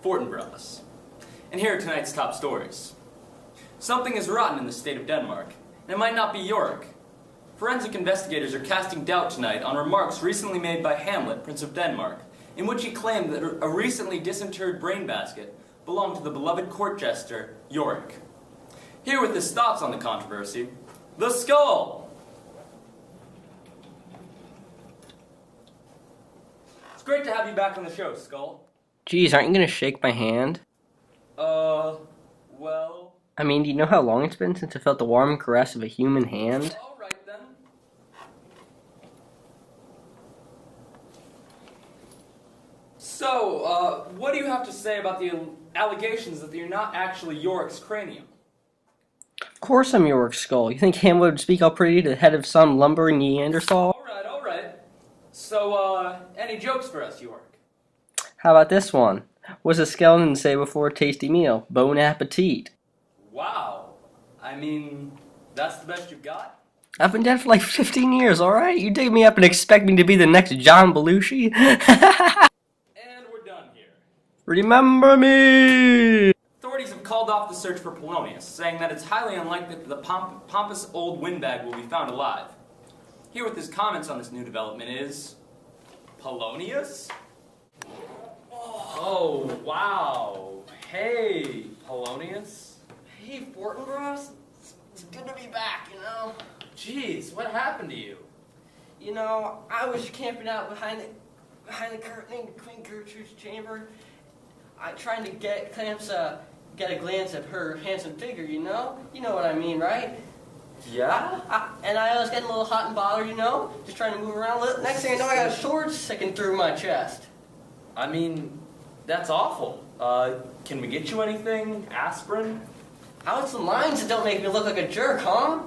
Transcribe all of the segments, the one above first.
Fortinbras. And here are tonight's top stories. Something is rotten in the state of Denmark, and it might not be Yorick. Forensic investigators are casting doubt tonight on remarks recently made by Hamlet, Prince of Denmark, in which he claimed that a recently disinterred brain basket belonged to the beloved court jester, Yorick. Here with his thoughts on the controversy, the Skull! It's great to have you back on the show, Skull. Geez, aren't you gonna shake my hand? Well... I mean, do you know how long it's been since I felt the warm caress of a human hand? Alright then. So, what do you have to say about the allegations that you're not actually Yorick's cranium? Of course I'm Yorick's skull. You think Hamlet would speak all pretty to the head of some lumbering Neanderthal? Alright. So, any jokes for us, Yorick? How about this one? What does a skeleton say before a tasty meal? Bon appetit. Wow. I mean, that's the best you've got? I've been dead for like 15 years, alright? You dig me up and expect me to be the next John Belushi? And we're done here. Remember me! Authorities have called off the search for Polonius, saying that it's highly unlikely that the pompous old windbag will be found alive. Here with his comments on this new development is... Polonius? Oh, wow. Hey, Polonius. Hey, Fortinbras. It's good to be back, you know? Jeez, what happened to you? You know, I was camping out behind the curtain in Queen Gertrude's chamber. I trying to get a glance at her handsome figure, you know? You know what I mean, right? Yeah? And I was getting a little hot and bothered, you know? Just trying to move around. Next thing I know, I got a sword sticking through my chest. I mean, that's awful. Can we get you anything? Aspirin? How's the lines that don't make me look like a jerk, huh?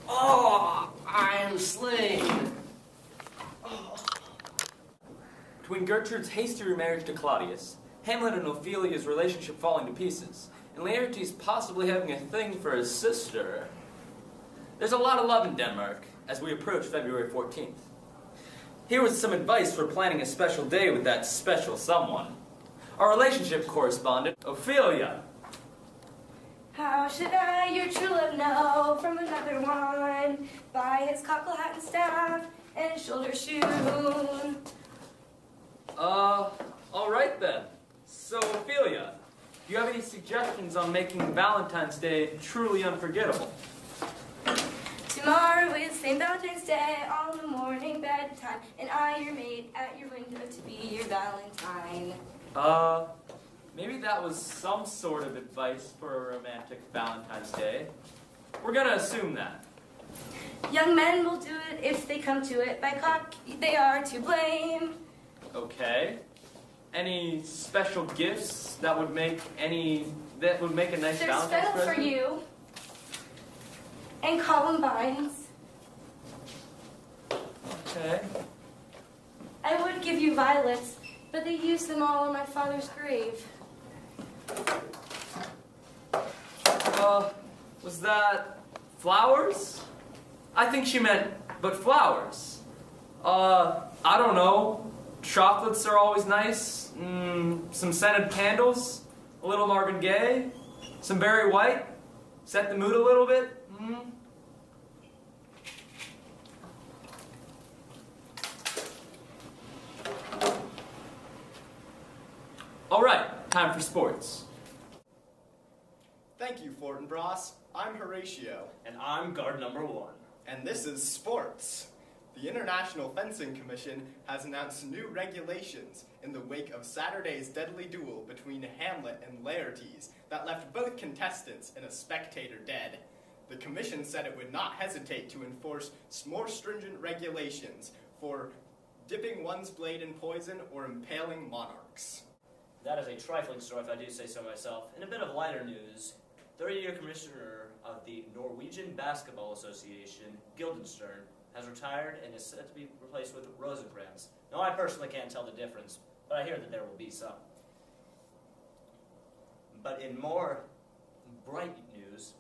Oh, I am slain. Oh. Between Gertrude's hasty remarriage to Claudius, Hamlet and Ophelia's relationship falling to pieces, and Laertes possibly having a thing for his sister, there's a lot of love in Denmark as we approach February 14th. Here was some advice for planning a special day with that special someone. Our relationship correspondent, Ophelia. How should I, your true love, know from another one? By his cockle hat and staff and shoulder shoon. Alright then. So, Ophelia, do you have any suggestions on making Valentine's Day truly unforgettable? Tomorrow is St. Valentine's Day on the morning bedtime, and I, your maid, at your window to be your Valentine. Maybe that was some sort of advice for a romantic Valentine's Day. We're gonna assume that. Young men will do it if they come to it. By cock, they are to blame. Okay. Any special gifts that would make a nice There's Valentine's fennel present? for you, and columbines. Okay. I would give you violets, but they used them all on my father's grave. Was that flowers? I think she meant, but flowers. I don't know. Chocolates are always nice. Some scented candles. A little Marvin Gaye. Some Barry White. Set the mood a little bit. Alright, time for sports. Thank you, Fortinbras. I'm Horatio. And I'm guard number 1. And this is Sports. The International Fencing Commission has announced new regulations in the wake of Saturday's deadly duel between Hamlet and Laertes that left both contestants and a spectator dead. The commission said it would not hesitate to enforce more stringent regulations for dipping one's blade in poison or impaling monarchs. That is a trifling story, if I do say so myself. In a bit of lighter news, 30-year commissioner of the Norwegian Basketball Association, Guildenstern, has retired and is set to be replaced with Rosencrantz. Now, I personally can't tell the difference, but I hear that there will be some. But in more bright news,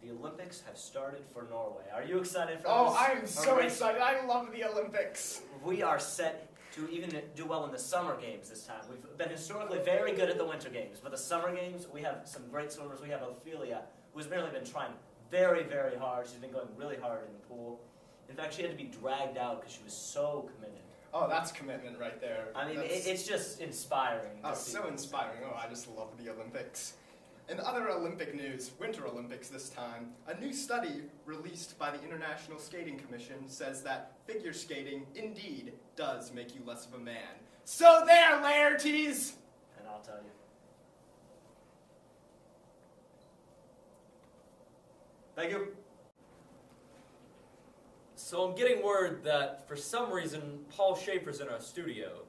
the Olympics have started for Norway. Are you excited for this? Oh, I am so race? excited. I love the Olympics. We are set to even do well in the summer games this time. We've been historically very good at the winter games, but the summer games, we have some great swimmers. We have Ophelia, who's really been trying very, very hard. She's been going really hard in the pool. In fact, she had to be dragged out because she was so committed. Oh, that's commitment right there. I mean, it's just inspiring. Oh, so inspiring. Oh, I just love the Olympics. In other Olympic news, Winter Olympics this time, a new study released by the International Skating Commission says that figure skating indeed does make you less of a man. So there, Laertes! And I'll tell you. Thank you. So I'm getting word that for some reason Paul Schaefer's in our studio.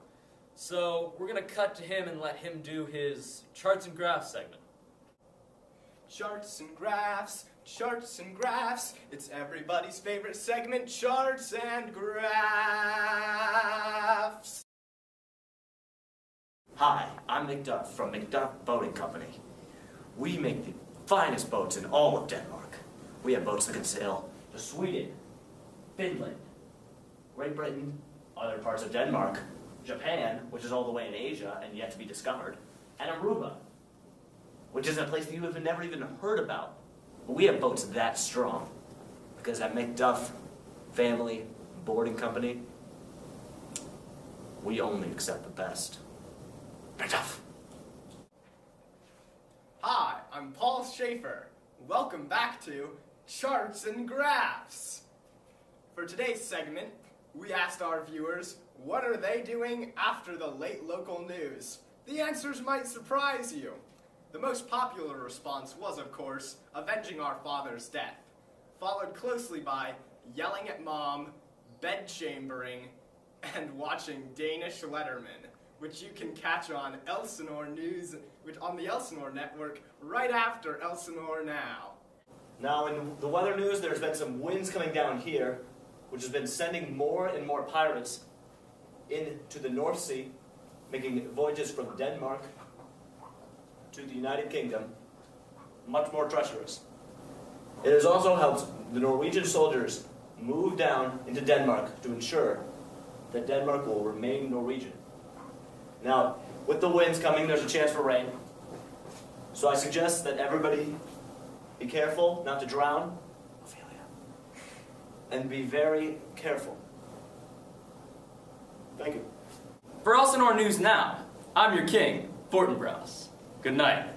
So we're gonna cut to him and let him do his charts and graphs segment. Charts and graphs, charts and graphs. It's everybody's favorite segment, charts and graphs. Hi, I'm McDuff from McDuff Boating Company. We make the finest boats in all of Denmark. We have boats that can sail to Sweden, Finland, Great Britain, other parts of Denmark, Japan, which is all the way in Asia and yet to be discovered, and Aruba, which is a place that you have never even heard about. But we have boats that strong because at McDuff Family Boarding Company, we only accept the best. McDuff. Hi, I'm Paul Schaefer. Welcome back to Charts and Graphs. For today's segment, we asked our viewers, what are they doing after the late local news? The answers might surprise you. The most popular response was, of course, avenging our father's death, followed closely by yelling at mom, bedchambering, and watching Danish Letterman, which you can catch on Elsinore News, on the Elsinore network right after Elsinore Now. Now, in the weather news, there's been some winds coming down here, which has been sending more and more pirates into the North Sea, making voyages from Denmark to the United Kingdom much more treacherous. It has also helped the Norwegian soldiers move down into Denmark to ensure that Denmark will remain Norwegian. Now, with the winds coming, there's a chance for rain. So I suggest that everybody be careful not to drown, Ophelia, and be very careful. Thank you. For Elsinore News Now, I'm your king, Fortinbras. Good night.